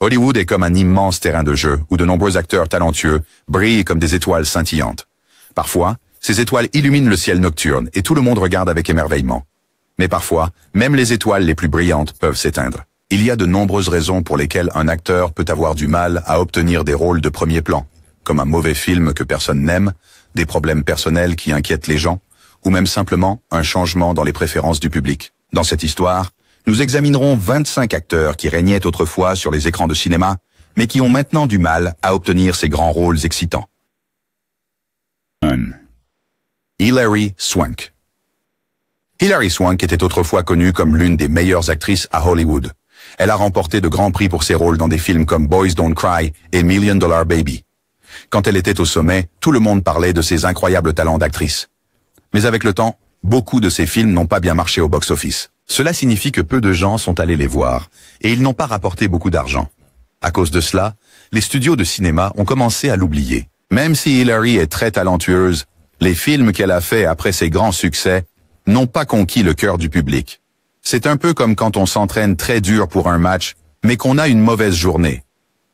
Hollywood est comme un immense terrain de jeu où de nombreux acteurs talentueux brillent comme des étoiles scintillantes. Parfois, ces étoiles illuminent le ciel nocturne et tout le monde regarde avec émerveillement. Mais parfois, même les étoiles les plus brillantes peuvent s'éteindre. Il y a de nombreuses raisons pour lesquelles un acteur peut avoir du mal à obtenir des rôles de premier plan, comme un mauvais film que personne n'aime, des problèmes personnels qui inquiètent les gens, ou même simplement un changement dans les préférences du public. Dans cette histoire, nous examinerons 25 acteurs qui régnaient autrefois sur les écrans de cinéma, mais qui ont maintenant du mal à obtenir ces grands rôles excitants. 1. Hilary Swank. Hilary Swank était autrefois connue comme l'une des meilleures actrices à Hollywood. Elle a remporté de grands prix pour ses rôles dans des films comme Boys Don't Cry et Million Dollar Baby. Quand elle était au sommet, tout le monde parlait de ses incroyables talents d'actrice. Mais avec le temps, beaucoup de ses films n'ont pas bien marché au box-office. Cela signifie que peu de gens sont allés les voir, et ils n'ont pas rapporté beaucoup d'argent. À cause de cela, les studios de cinéma ont commencé à l'oublier. Même si Hilary est très talentueuse, les films qu'elle a faits après ses grands succès n'ont pas conquis le cœur du public. C'est un peu comme quand on s'entraîne très dur pour un match, mais qu'on a une mauvaise journée.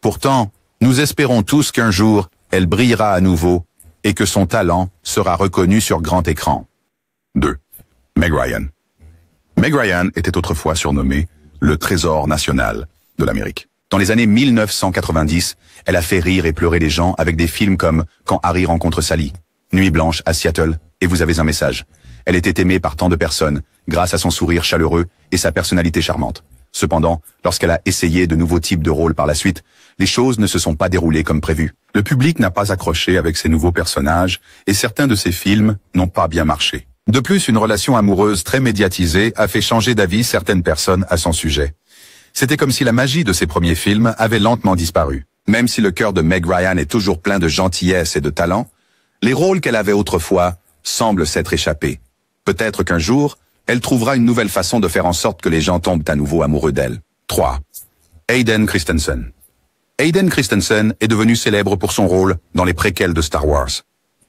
Pourtant, nous espérons tous qu'un jour, elle brillera à nouveau et que son talent sera reconnu sur grand écran. 2. Meg Ryan. Meg Ryan était autrefois surnommée le trésor national de l'Amérique. Dans les années 1990, elle a fait rire et pleurer les gens avec des films comme Quand Harry rencontre Sally, Nuit blanche à Seattle et Vous avez un message. Elle était aimée par tant de personnes grâce à son sourire chaleureux et sa personnalité charmante. Cependant, lorsqu'elle a essayé de nouveaux types de rôles par la suite, les choses ne se sont pas déroulées comme prévu. Le public n'a pas accroché avec ces nouveaux personnages et certains de ses films n'ont pas bien marché. De plus, une relation amoureuse très médiatisée a fait changer d'avis certaines personnes à son sujet. C'était comme si la magie de ses premiers films avait lentement disparu. Même si le cœur de Meg Ryan est toujours plein de gentillesse et de talent, les rôles qu'elle avait autrefois semblent s'être échappés. Peut-être qu'un jour, elle trouvera une nouvelle façon de faire en sorte que les gens tombent à nouveau amoureux d'elle. 3. Hayden Christensen. Hayden Christensen est devenu célèbre pour son rôle dans les préquels de Star Wars.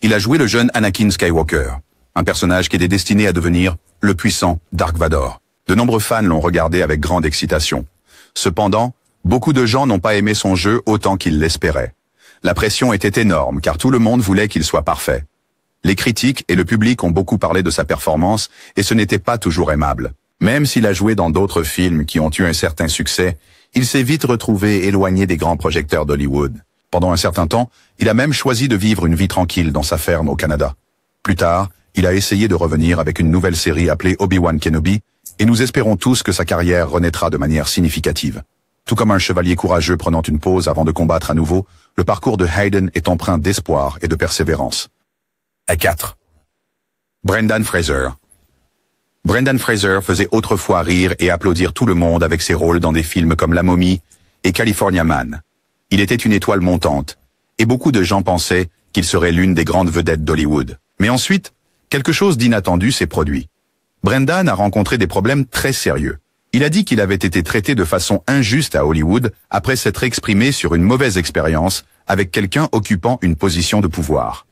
Il a joué le jeune Anakin Skywalker, un personnage qui était destiné à devenir le puissant Dark Vador. De nombreux fans l'ont regardé avec grande excitation. Cependant, beaucoup de gens n'ont pas aimé son jeu autant qu'ils l'espéraient. La pression était énorme car tout le monde voulait qu'il soit parfait. Les critiques et le public ont beaucoup parlé de sa performance et ce n'était pas toujours aimable. Même s'il a joué dans d'autres films qui ont eu un certain succès, il s'est vite retrouvé éloigné des grands projecteurs d'Hollywood. Pendant un certain temps, il a même choisi de vivre une vie tranquille dans sa ferme au Canada. Plus tard, il a essayé de revenir avec une nouvelle série appelée Obi-Wan Kenobi, et nous espérons tous que sa carrière renaîtra de manière significative. Tout comme un chevalier courageux prenant une pause avant de combattre à nouveau, le parcours de Hayden est empreint d'espoir et de persévérance. À 4. Brendan Fraser. Brendan Fraser faisait autrefois rire et applaudir tout le monde avec ses rôles dans des films comme La Momie et California Man. Il était une étoile montante, et beaucoup de gens pensaient qu'il serait l'une des grandes vedettes d'Hollywood. Mais ensuite, quelque chose d'inattendu s'est produit. Brendan a rencontré des problèmes très sérieux. Il a dit qu'il avait été traité de façon injuste à Hollywood après s'être exprimé sur une mauvaise expérience avec quelqu'un occupant une position de pouvoir.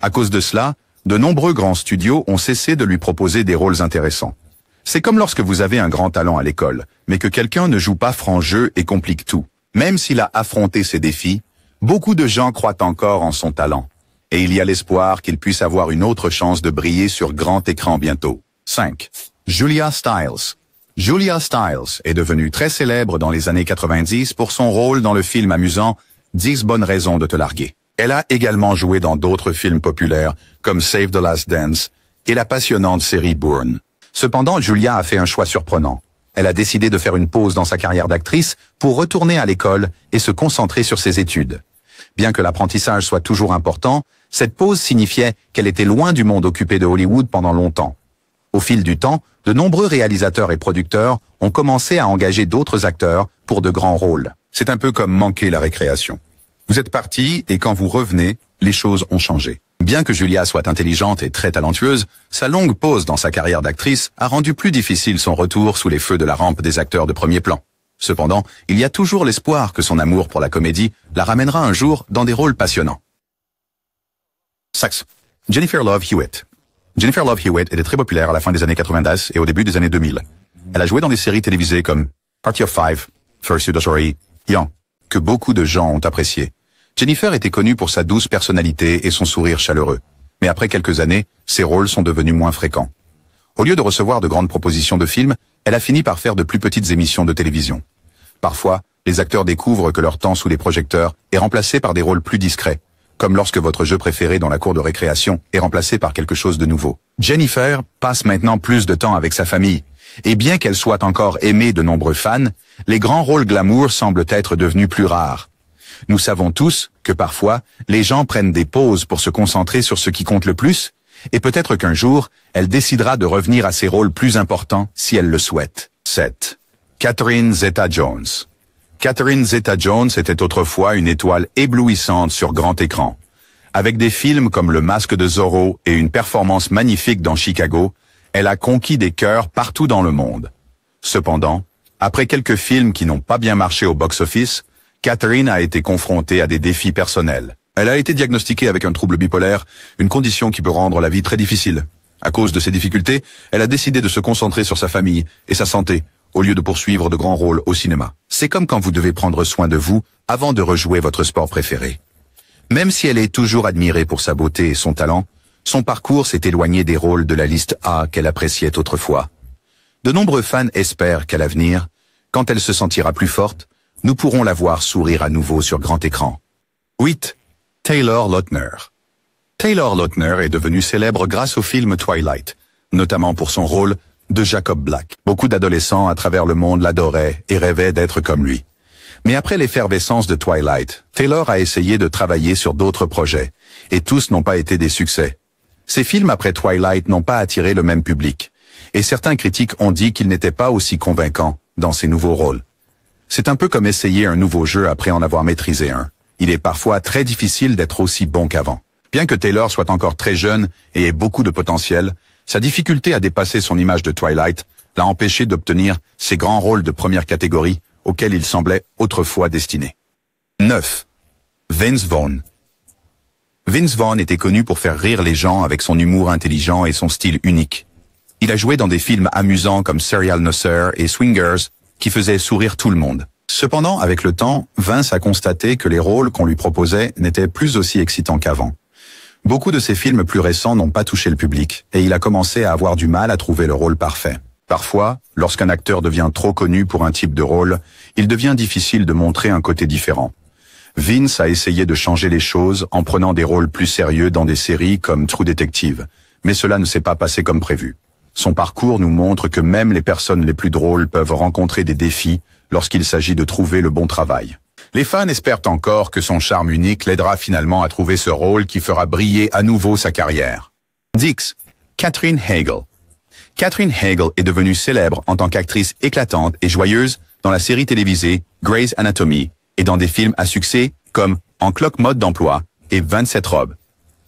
À cause de cela, de nombreux grands studios ont cessé de lui proposer des rôles intéressants. C'est comme lorsque vous avez un grand talent à l'école, mais que quelqu'un ne joue pas franc jeu et complique tout. Même s'il a affronté ces défis, beaucoup de gens croient encore en son talent. Et il y a l'espoir qu'il puisse avoir une autre chance de briller sur grand écran bientôt. 5. Julia Stiles. Julia Stiles est devenue très célèbre dans les années 90 pour son rôle dans le film amusant 10 bonnes raisons de te larguer. Elle a également joué dans d'autres films populaires comme Save the Last Dance et la passionnante série Bourne. Cependant, Julia a fait un choix surprenant. Elle a décidé de faire une pause dans sa carrière d'actrice pour retourner à l'école et se concentrer sur ses études. Bien que l'apprentissage soit toujours important, cette pause signifiait qu'elle était loin du monde occupé de Hollywood pendant longtemps. Au fil du temps, de nombreux réalisateurs et producteurs ont commencé à engager d'autres acteurs pour de grands rôles. C'est un peu comme manquer la récréation. Vous êtes parti et quand vous revenez, les choses ont changé. Bien que Julia soit intelligente et très talentueuse, sa longue pause dans sa carrière d'actrice a rendu plus difficile son retour sous les feux de la rampe des acteurs de premier plan. Cependant, il y a toujours l'espoir que son amour pour la comédie la ramènera un jour dans des rôles passionnants. 6. Jennifer Love Hewitt. Jennifer Love Hewitt était très populaire à la fin des années 90 et au début des années 2000. Elle a joué dans des séries télévisées comme Party of Five, First Story, Young, que beaucoup de gens ont apprécié. Jennifer était connue pour sa douce personnalité et son sourire chaleureux. Mais après quelques années, ses rôles sont devenus moins fréquents. Au lieu de recevoir de grandes propositions de films, elle a fini par faire de plus petites émissions de télévision. Parfois, les acteurs découvrent que leur temps sous les projecteurs est remplacé par des rôles plus discrets, comme lorsque votre jeu préféré dans la cour de récréation est remplacé par quelque chose de nouveau. Jennifer passe maintenant plus de temps avec sa famille, et bien qu'elle soit encore aimée de nombreux fans, les grands rôles glamour semblent être devenus plus rares. Nous savons tous que parfois, les gens prennent des pauses pour se concentrer sur ce qui compte le plus, et peut-être qu'un jour, elle décidera de revenir à ses rôles plus importants si elle le souhaite. 7. Catherine Zeta-Jones. Catherine Zeta-Jones était autrefois une étoile éblouissante sur grand écran. Avec des films comme Le Masque de Zorro et une performance magnifique dans Chicago, elle a conquis des cœurs partout dans le monde. Cependant, après quelques films qui n'ont pas bien marché au box-office, Catherine a été confrontée à des défis personnels. Elle a été diagnostiquée avec un trouble bipolaire, une condition qui peut rendre la vie très difficile. À cause de ces difficultés, elle a décidé de se concentrer sur sa famille et sa santé, au lieu de poursuivre de grands rôles au cinéma. C'est comme quand vous devez prendre soin de vous avant de rejouer votre sport préféré. Même si elle est toujours admirée pour sa beauté et son talent, son parcours s'est éloigné des rôles de la liste A qu'elle appréciait autrefois. De nombreux fans espèrent qu'à l'avenir, quand elle se sentira plus forte, nous pourrons la voir sourire à nouveau sur grand écran. 8. Taylor Lautner. Taylor Lautner est devenu célèbre grâce au film Twilight, notamment pour son rôle de Jacob Black. Beaucoup d'adolescents à travers le monde l'adoraient et rêvaient d'être comme lui. Mais après l'effervescence de Twilight, Taylor a essayé de travailler sur d'autres projets, et tous n'ont pas été des succès. Ces films après Twilight n'ont pas attiré le même public, et certains critiques ont dit qu'il n'était pas aussi convaincant dans ses nouveaux rôles. C'est un peu comme essayer un nouveau jeu après en avoir maîtrisé un. Il est parfois très difficile d'être aussi bon qu'avant. Bien que Taylor soit encore très jeune et ait beaucoup de potentiel, sa difficulté à dépasser son image de Twilight l'a empêché d'obtenir ces grands rôles de première catégorie auxquels il semblait autrefois destiné. 9. Vince Vaughn. Vince Vaughn était connu pour faire rire les gens avec son humour intelligent et son style unique. Il a joué dans des films amusants comme Serial Nocer et Swingers, qui faisaient sourire tout le monde. Cependant, avec le temps, Vince a constaté que les rôles qu'on lui proposait n'étaient plus aussi excitants qu'avant. Beaucoup de ses films plus récents n'ont pas touché le public, et il a commencé à avoir du mal à trouver le rôle parfait. Parfois, lorsqu'un acteur devient trop connu pour un type de rôle, il devient difficile de montrer un côté différent. Vince a essayé de changer les choses en prenant des rôles plus sérieux dans des séries comme True Detective, mais cela ne s'est pas passé comme prévu. Son parcours nous montre que même les personnes les plus drôles peuvent rencontrer des défis lorsqu'il s'agit de trouver le bon travail. Les fans espèrent encore que son charme unique l'aidera finalement à trouver ce rôle qui fera briller à nouveau sa carrière. 10. Katherine Heigl. Katherine Heigl est devenue célèbre en tant qu'actrice éclatante et joyeuse dans la série télévisée Grey's Anatomy et dans des films à succès comme En cloque mode d'emploi et 27 robes.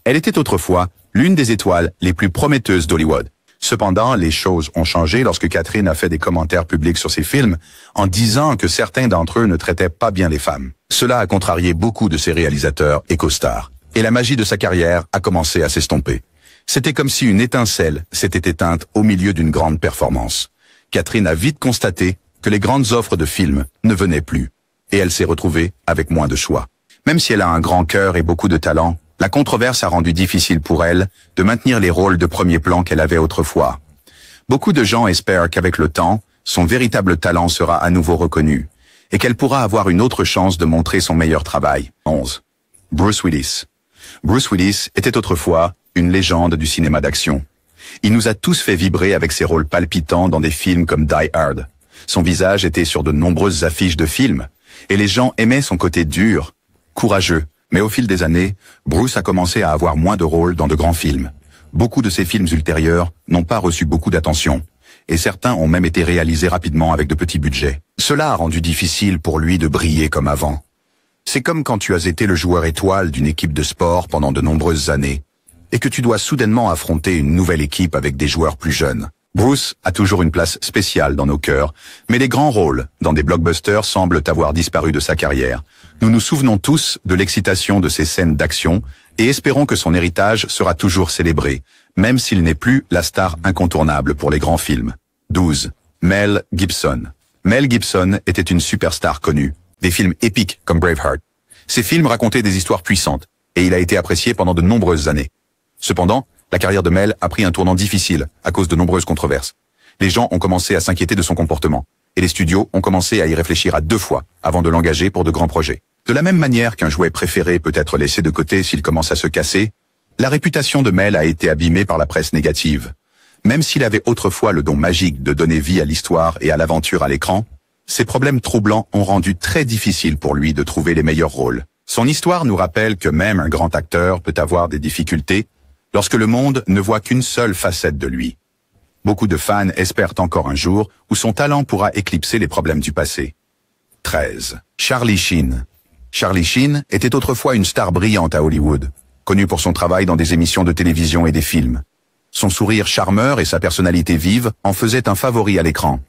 Elle était autrefois l'une des étoiles les plus prometteuses d'Hollywood. Cependant, les choses ont changé lorsque Katherine a fait des commentaires publics sur ses films en disant que certains d'entre eux ne traitaient pas bien les femmes. Cela a contrarié beaucoup de ses réalisateurs et co-stars, et la magie de sa carrière a commencé à s'estomper. C'était comme si une étincelle s'était éteinte au milieu d'une grande performance. Katherine a vite constaté que les grandes offres de films ne venaient plus, et elle s'est retrouvée avec moins de choix. Même si elle a un grand cœur et beaucoup de talent, la controverse a rendu difficile pour elle de maintenir les rôles de premier plan qu'elle avait autrefois. Beaucoup de gens espèrent qu'avec le temps, son véritable talent sera à nouveau reconnu, et qu'elle pourra avoir une autre chance de montrer son meilleur travail. 11. Bruce Willis. Bruce Willis était autrefois une légende du cinéma d'action. Il nous a tous fait vibrer avec ses rôles palpitants dans des films comme Die Hard. Son visage était sur de nombreuses affiches de films, et les gens aimaient son côté dur, courageux. Mais au fil des années, Bruce a commencé à avoir moins de rôles dans de grands films. Beaucoup de ses films ultérieurs n'ont pas reçu beaucoup d'attention, et certains ont même été réalisés rapidement avec de petits budgets. Cela a rendu difficile pour lui de briller comme avant. C'est comme quand tu as été le joueur étoile d'une équipe de sport pendant de nombreuses années, et que tu dois soudainement affronter une nouvelle équipe avec des joueurs plus jeunes. Bruce a toujours une place spéciale dans nos cœurs, mais les grands rôles dans des blockbusters semblent avoir disparu de sa carrière. Nous nous souvenons tous de l'excitation de ces scènes d'action et espérons que son héritage sera toujours célébré, même s'il n'est plus la star incontournable pour les grands films. 12. Mel Gibson. Mel Gibson était une superstar connue, des films épiques comme Braveheart. Ces films racontaient des histoires puissantes, et il a été apprécié pendant de nombreuses années. Cependant, la carrière de Mel a pris un tournant difficile à cause de nombreuses controverses. Les gens ont commencé à s'inquiéter de son comportement, et les studios ont commencé à y réfléchir à 2 fois avant de l'engager pour de grands projets. De la même manière qu'un jouet préféré peut être laissé de côté s'il commence à se casser, la réputation de Mel a été abîmée par la presse négative. Même s'il avait autrefois le don magique de donner vie à l'histoire et à l'aventure à l'écran, ses problèmes troublants ont rendu très difficile pour lui de trouver les meilleurs rôles. Son histoire nous rappelle que même un grand acteur peut avoir des difficultés lorsque le monde ne voit qu'une seule facette de lui. Beaucoup de fans espèrent encore un jour où son talent pourra éclipser les problèmes du passé. 13. Charlie Sheen. Charlie Sheen était autrefois une star brillante à Hollywood, connu pour son travail dans des émissions de télévision et des films. Son sourire charmeur et sa personnalité vive en faisaient un favori à l'écran.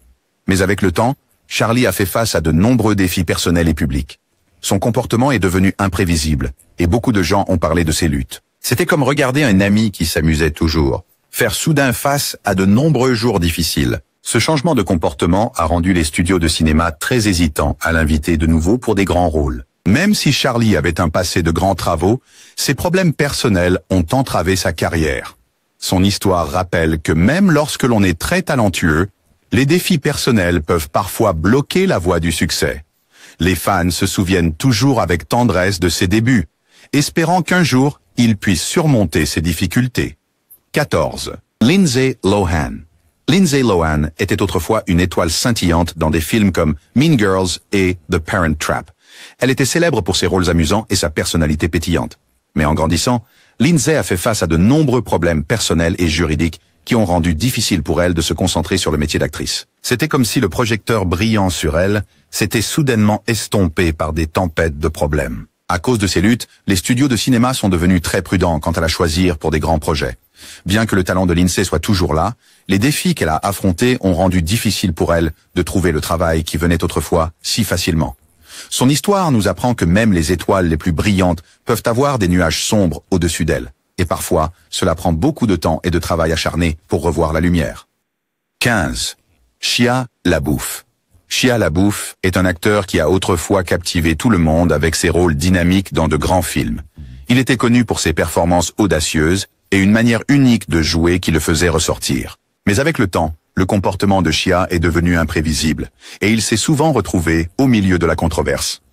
Mais avec le temps, Charlie a fait face à de nombreux défis personnels et publics. Son comportement est devenu imprévisible, et beaucoup de gens ont parlé de ses luttes. C'était comme regarder un ami qui s'amusait toujours, faire soudain face à de nombreux jours difficiles. Ce changement de comportement a rendu les studios de cinéma très hésitants à l'inviter de nouveau pour des grands rôles. Même si Charlie avait un passé de grands travaux, ses problèmes personnels ont entravé sa carrière. Son histoire rappelle que même lorsque l'on est très talentueux, les défis personnels peuvent parfois bloquer la voie du succès. Les fans se souviennent toujours avec tendresse de ses débuts, espérant qu'un jour, il puisse surmonter ses difficultés. 14. Lindsay Lohan. Lindsay Lohan était autrefois une étoile scintillante dans des films comme Mean Girls et The Parent Trap. Elle était célèbre pour ses rôles amusants et sa personnalité pétillante. Mais en grandissant, Lindsay a fait face à de nombreux problèmes personnels et juridiques qui ont rendu difficile pour elle de se concentrer sur le métier d'actrice. C'était comme si le projecteur brillant sur elle s'était soudainement estompé par des tempêtes de problèmes. À cause de ces luttes, les studios de cinéma sont devenus très prudents quant à la choisir pour des grands projets. Bien que le talent de Lindsay soit toujours là, les défis qu'elle a affrontés ont rendu difficile pour elle de trouver le travail qui venait autrefois si facilement. Son histoire nous apprend que même les étoiles les plus brillantes peuvent avoir des nuages sombres au-dessus d'elles. Et parfois, cela prend beaucoup de temps et de travail acharné pour revoir la lumière. 15. Shia LaBeouf. Shia LaBeouf est un acteur qui a autrefois captivé tout le monde avec ses rôles dynamiques dans de grands films. Il était connu pour ses performances audacieuses et une manière unique de jouer qui le faisait ressortir. Mais avec le temps, le comportement de Shia est devenu imprévisible, et il s'est souvent retrouvé au milieu de la controverse.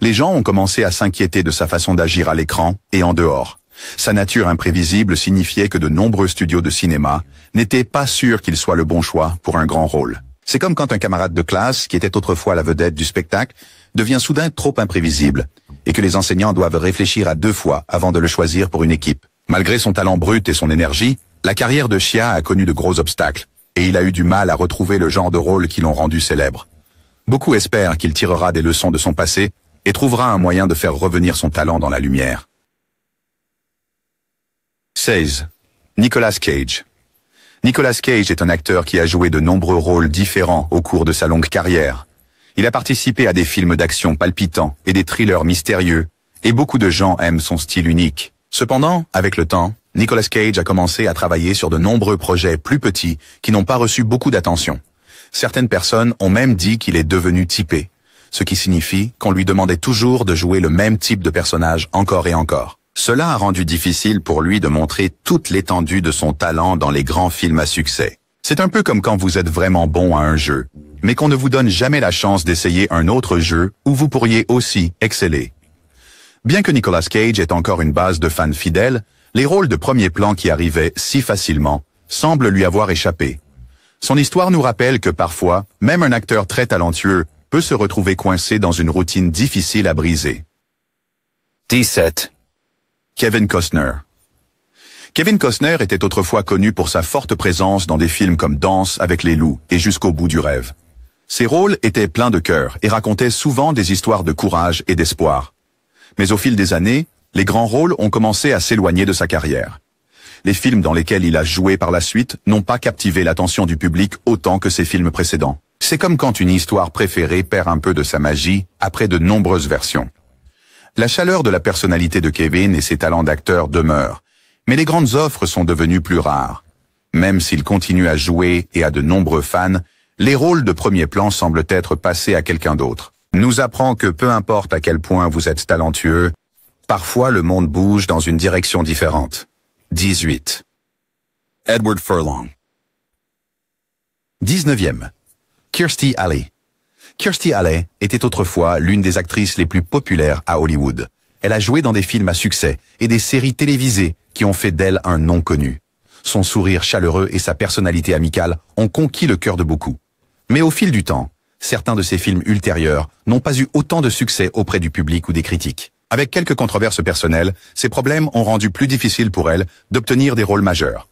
Les gens ont commencé à s'inquiéter de sa façon d'agir à l'écran et en dehors. Sa nature imprévisible signifiait que de nombreux studios de cinéma n'étaient pas sûrs qu'il soit le bon choix pour un grand rôle. C'est comme quand un camarade de classe, qui était autrefois la vedette du spectacle, devient soudain trop imprévisible, et que les enseignants doivent réfléchir à 2 fois avant de le choisir pour une équipe. Malgré son talent brut et son énergie, la carrière de Shia a connu de gros obstacles, et il a eu du mal à retrouver le genre de rôle qui l'ont rendu célèbre. Beaucoup espèrent qu'il tirera des leçons de son passé et trouvera un moyen de faire revenir son talent dans la lumière. 16. Nicolas Cage. Nicolas Cage est un acteur qui a joué de nombreux rôles différents au cours de sa longue carrière. Il a participé à des films d'action palpitants et des thrillers mystérieux, et beaucoup de gens aiment son style unique. Cependant, avec le temps, Nicolas Cage a commencé à travailler sur de nombreux projets plus petits qui n'ont pas reçu beaucoup d'attention. Certaines personnes ont même dit qu'il est devenu typé, ce qui signifie qu'on lui demandait toujours de jouer le même type de personnage encore et encore. Cela a rendu difficile pour lui de montrer toute l'étendue de son talent dans les grands films à succès. C'est un peu comme quand vous êtes vraiment bon à un jeu, mais qu'on ne vous donne jamais la chance d'essayer un autre jeu où vous pourriez aussi exceller. Bien que Nicolas Cage ait encore une base de fans fidèles, les rôles de premier plan qui arrivaient si facilement semblent lui avoir échappé. Son histoire nous rappelle que parfois, même un acteur très talentueux peut se retrouver coincé dans une routine difficile à briser. 17. Kevin Costner. Kevin Costner était autrefois connu pour sa forte présence dans des films comme Danse avec les loups et Jusqu'au bout du rêve. Ses rôles étaient pleins de cœur et racontaient souvent des histoires de courage et d'espoir. Mais au fil des années, les grands rôles ont commencé à s'éloigner de sa carrière. Les films dans lesquels il a joué par la suite n'ont pas captivé l'attention du public autant que ses films précédents. C'est comme quand une histoire préférée perd un peu de sa magie après de nombreuses versions. La chaleur de la personnalité de Kevin et ses talents d'acteur demeurent, mais les grandes offres sont devenues plus rares. Même s'il continue à jouer et a de nombreux fans, les rôles de premier plan semblent être passés à quelqu'un d'autre. nous apprend que peu importe à quel point vous êtes talentueux, parfois le monde bouge dans une direction différente. 18. Edward Furlong. 19e. Kirstie Alley. Kirstie Alley était autrefois l'une des actrices les plus populaires à Hollywood. Elle a joué dans des films à succès et des séries télévisées qui ont fait d'elle un nom connu. Son sourire chaleureux et sa personnalité amicale ont conquis le cœur de beaucoup. Mais au fil du temps, certains de ses films ultérieurs n'ont pas eu autant de succès auprès du public ou des critiques. Avec quelques controverses personnelles, ces problèmes ont rendu plus difficile pour elle d'obtenir des rôles majeurs.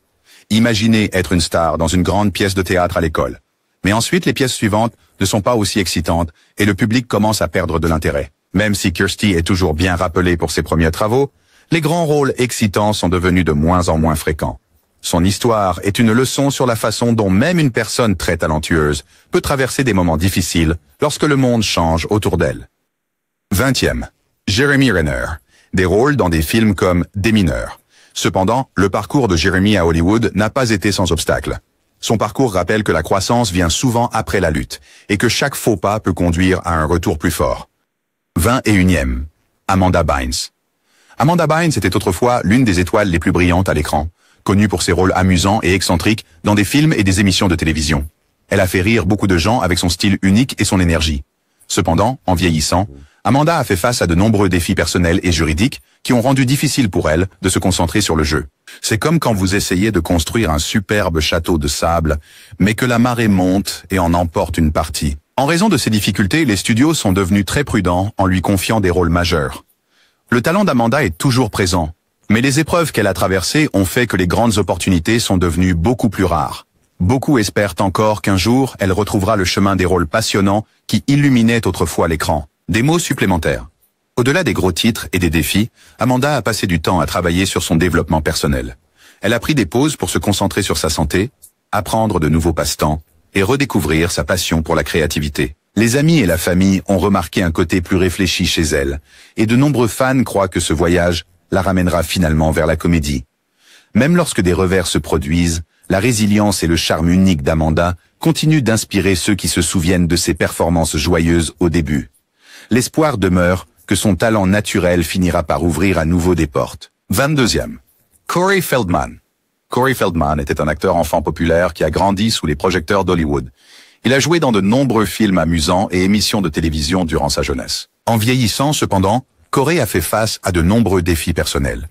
Imaginez être une star dans une grande pièce de théâtre à l'école. Mais ensuite, les pièces suivantes ne sont pas aussi excitantes et le public commence à perdre de l'intérêt. Même si Kirstie est toujours bien rappelée pour ses premiers travaux, les grands rôles excitants sont devenus de moins en moins fréquents. Son histoire est une leçon sur la façon dont même une personne très talentueuse peut traverser des moments difficiles lorsque le monde change autour d'elle. 20e. Jeremy Renner. Des rôles dans des films comme Des mineurs. Cependant, le parcours de Jeremy à Hollywood n'a pas été sans obstacle. Son parcours rappelle que la croissance vient souvent après la lutte et que chaque faux pas peut conduire à un retour plus fort. 21e. Amanda Bynes. Amanda Bynes était autrefois l'une des étoiles les plus brillantes à l'écran, connue pour ses rôles amusants et excentriques dans des films et des émissions de télévision. Elle a fait rire beaucoup de gens avec son style unique et son énergie. Cependant, en vieillissant, Amanda a fait face à de nombreux défis personnels et juridiques qui ont rendu difficile pour elle de se concentrer sur le jeu. C'est comme quand vous essayez de construire un superbe château de sable, mais que la marée monte et en emporte une partie. En raison de ces difficultés, les studios sont devenus très prudents en lui confiant des rôles majeurs. Le talent d'Amanda est toujours présent, mais les épreuves qu'elle a traversées ont fait que les grandes opportunités sont devenues beaucoup plus rares. Beaucoup espèrent encore qu'un jour, elle retrouvera le chemin des rôles passionnants qui illuminaient autrefois l'écran. Des mots supplémentaires. Au-delà des gros titres et des défis, Amanda a passé du temps à travailler sur son développement personnel. Elle a pris des pauses pour se concentrer sur sa santé, apprendre de nouveaux passe-temps et redécouvrir sa passion pour la créativité. Les amis et la famille ont remarqué un côté plus réfléchi chez elle, et de nombreux fans croient que ce voyage la ramènera finalement vers la comédie. Même lorsque des revers se produisent, la résilience et le charme unique d'Amanda continuent d'inspirer ceux qui se souviennent de ses performances joyeuses au début. L'espoir demeure que son talent naturel finira par ouvrir à nouveau des portes. 22e. Corey Feldman. Corey Feldman était un acteur enfant populaire qui a grandi sous les projecteurs d'Hollywood. Il a joué dans de nombreux films amusants et émissions de télévision durant sa jeunesse. En vieillissant, cependant, Corey a fait face à de nombreux défis personnels.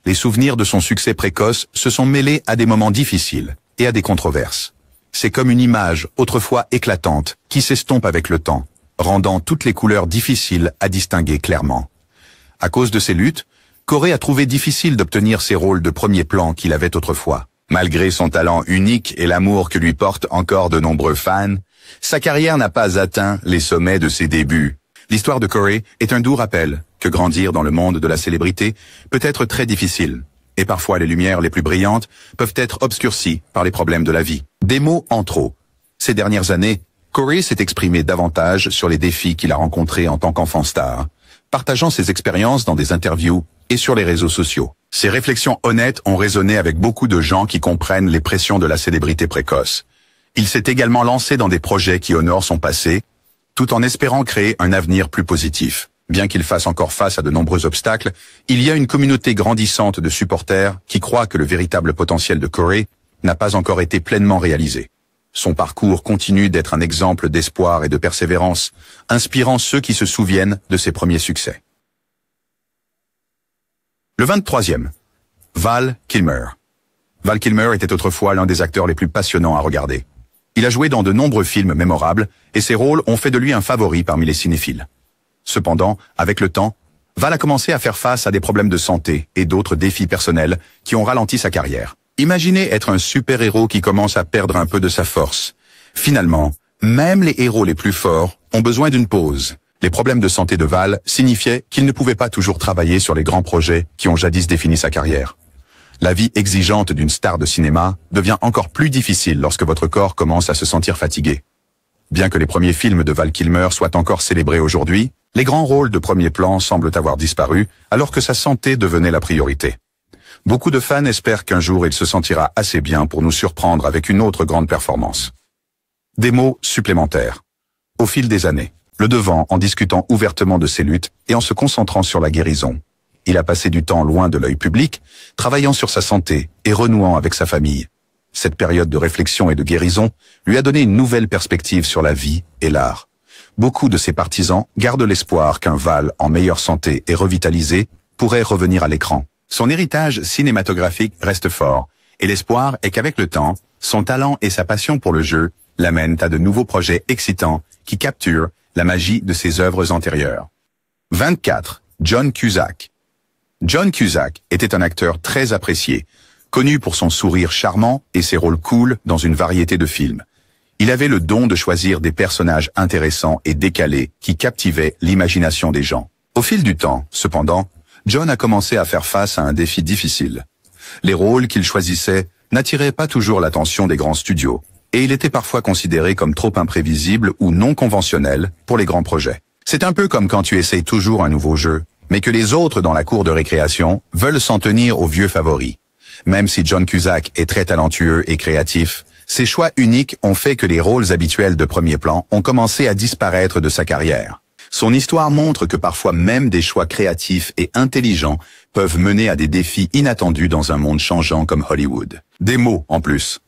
Les souvenirs de son succès précoce se sont mêlés à des moments difficiles et à des controverses. C'est comme une image, autrefois éclatante, qui s'estompe avec le temps, rendant toutes les couleurs difficiles à distinguer clairement. À cause de ces luttes, Corey a trouvé difficile d'obtenir ces rôles de premier plan qu'il avait autrefois. Malgré son talent unique et l'amour que lui portent encore de nombreux fans, sa carrière n'a pas atteint les sommets de ses débuts. L'histoire de Corey est un doux rappel que grandir dans le monde de la célébrité peut être très difficile, et parfois les lumières les plus brillantes peuvent être obscurcies par les problèmes de la vie. Des mots en trop. Ces dernières années, Corey s'est exprimé davantage sur les défis qu'il a rencontrés en tant qu'enfant star, partageant ses expériences dans des interviews et sur les réseaux sociaux. Ses réflexions honnêtes ont résonné avec beaucoup de gens qui comprennent les pressions de la célébrité précoce. Il s'est également lancé dans des projets qui honorent son passé, tout en espérant créer un avenir plus positif. Bien qu'il fasse encore face à de nombreux obstacles, il y a une communauté grandissante de supporters qui croient que le véritable potentiel de Corey n'a pas encore été pleinement réalisé. Son parcours continue d'être un exemple d'espoir et de persévérance, inspirant ceux qui se souviennent de ses premiers succès. Le 23e. Val Kilmer. Val Kilmer était autrefois l'un des acteurs les plus passionnants à regarder. Il a joué dans de nombreux films mémorables et ses rôles ont fait de lui un favori parmi les cinéphiles. Cependant, avec le temps, Val a commencé à faire face à des problèmes de santé et d'autres défis personnels qui ont ralenti sa carrière. Imaginez être un super-héros qui commence à perdre un peu de sa force. Finalement, même les héros les plus forts ont besoin d'une pause. Les problèmes de santé de Val signifiaient qu'il ne pouvait pas toujours travailler sur les grands projets qui ont jadis défini sa carrière. La vie exigeante d'une star de cinéma devient encore plus difficile lorsque votre corps commence à se sentir fatigué. Bien que les premiers films de Val Kilmer soient encore célébrés aujourd'hui, les grands rôles de premier plan semblent avoir disparu alors que sa santé devenait la priorité. Beaucoup de fans espèrent qu'un jour il se sentira assez bien pour nous surprendre avec une autre grande performance. Des mots supplémentaires. Au fil des années, le devant en discutant ouvertement de ses luttes et en se concentrant sur la guérison. Il a passé du temps loin de l'œil public, travaillant sur sa santé et renouant avec sa famille. Cette période de réflexion et de guérison lui a donné une nouvelle perspective sur la vie et l'art. Beaucoup de ses partisans gardent l'espoir qu'un Val en meilleure santé et revitalisé pourrait revenir à l'écran. Son héritage cinématographique reste fort, et l'espoir est qu'avec le temps, son talent et sa passion pour le jeu l'amènent à de nouveaux projets excitants qui capturent la magie de ses œuvres antérieures. 24. John Cusack. John Cusack était un acteur très apprécié, connu pour son sourire charmant et ses rôles cool dans une variété de films. Il avait le don de choisir des personnages intéressants et décalés qui captivaient l'imagination des gens. Au fil du temps, cependant, John a commencé à faire face à un défi difficile. Les rôles qu'il choisissait n'attiraient pas toujours l'attention des grands studios, et il était parfois considéré comme trop imprévisible ou non conventionnel pour les grands projets. C'est un peu comme quand tu essayes toujours un nouveau jeu, mais que les autres dans la cour de récréation veulent s'en tenir aux vieux favoris. Même si John Cusack est très talentueux et créatif, ses choix uniques ont fait que les rôles habituels de premier plan ont commencé à disparaître de sa carrière. Son histoire montre que parfois même des choix créatifs et intelligents peuvent mener à des défis inattendus dans un monde changeant comme Hollywood. Des mots en plus.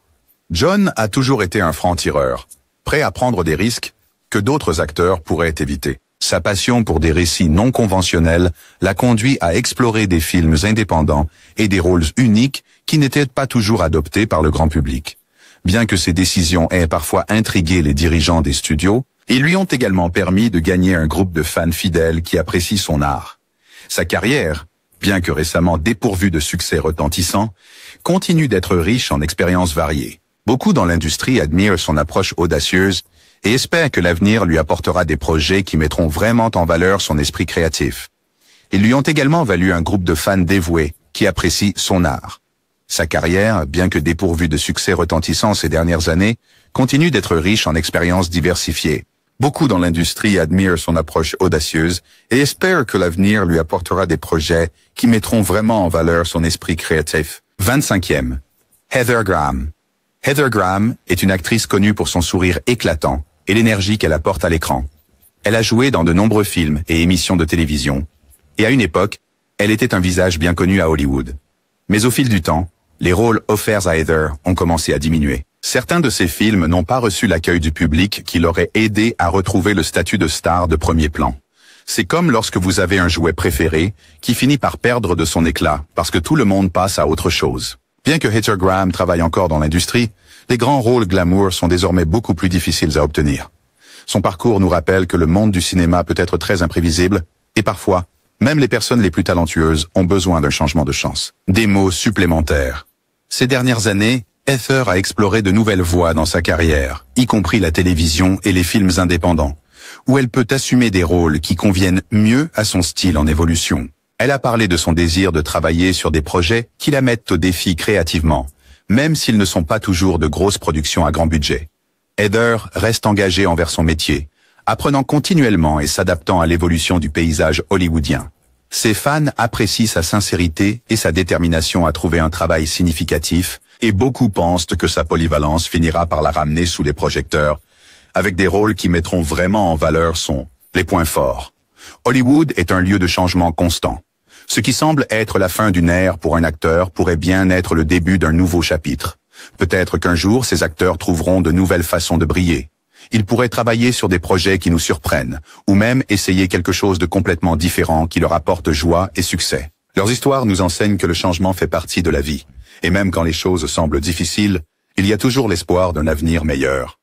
John a toujours été un franc-tireur, prêt à prendre des risques que d'autres acteurs pourraient éviter. Sa passion pour des récits non conventionnels l'a conduit à explorer des films indépendants et des rôles uniques qui n'étaient pas toujours adoptés par le grand public. Bien que ses décisions aient parfois intrigué les dirigeants des studios, ils lui ont également permis de gagner un groupe de fans fidèles qui apprécient son art. Sa carrière, bien que récemment dépourvue de succès retentissants, continue d'être riche en expériences variées. Beaucoup dans l'industrie admirent son approche audacieuse et espèrent que l'avenir lui apportera des projets qui mettront vraiment en valeur son esprit créatif. Ils lui ont également valu un groupe de fans dévoués qui apprécient son art. Sa carrière, bien que dépourvue de succès retentissants ces dernières années, continue d'être riche en expériences diversifiées. Beaucoup dans l'industrie admirent son approche audacieuse et espèrent que l'avenir lui apportera des projets qui mettront vraiment en valeur son esprit créatif. 25e. Heather Graham. Heather Graham est une actrice connue pour son sourire éclatant et l'énergie qu'elle apporte à l'écran. Elle a joué dans de nombreux films et émissions de télévision, et à une époque, elle était un visage bien connu à Hollywood. Mais au fil du temps, les rôles offerts à Heather ont commencé à diminuer. Certains de ses films n'ont pas reçu l'accueil du public qui l'aurait aidé à retrouver le statut de star de premier plan. C'est comme lorsque vous avez un jouet préféré qui finit par perdre de son éclat parce que tout le monde passe à autre chose. Bien que Heather Graham travaille encore dans l'industrie, les grands rôles glamour sont désormais beaucoup plus difficiles à obtenir. Son parcours nous rappelle que le monde du cinéma peut être très imprévisible et parfois, même les personnes les plus talentueuses ont besoin d'un changement de chance. Des mots supplémentaires. Ces dernières années, Heather a exploré de nouvelles voies dans sa carrière, y compris la télévision et les films indépendants, où elle peut assumer des rôles qui conviennent mieux à son style en évolution. Elle a parlé de son désir de travailler sur des projets qui la mettent au défi créativement, même s'ils ne sont pas toujours de grosses productions à grand budget. Heather reste engagée envers son métier, apprenant continuellement et s'adaptant à l'évolution du paysage hollywoodien. Ses fans apprécient sa sincérité et sa détermination à trouver un travail significatif, et beaucoup pensent que sa polyvalence finira par la ramener sous les projecteurs, avec des rôles qui mettront vraiment en valeur les points forts. Hollywood est un lieu de changement constant. Ce qui semble être la fin d'une ère pour un acteur pourrait bien être le début d'un nouveau chapitre. Peut-être qu'un jour, ces acteurs trouveront de nouvelles façons de briller. Ils pourraient travailler sur des projets qui nous surprennent, ou même essayer quelque chose de complètement différent qui leur apporte joie et succès. Leurs histoires nous enseignent que le changement fait partie de la vie. Et même quand les choses semblent difficiles, il y a toujours l'espoir d'un avenir meilleur.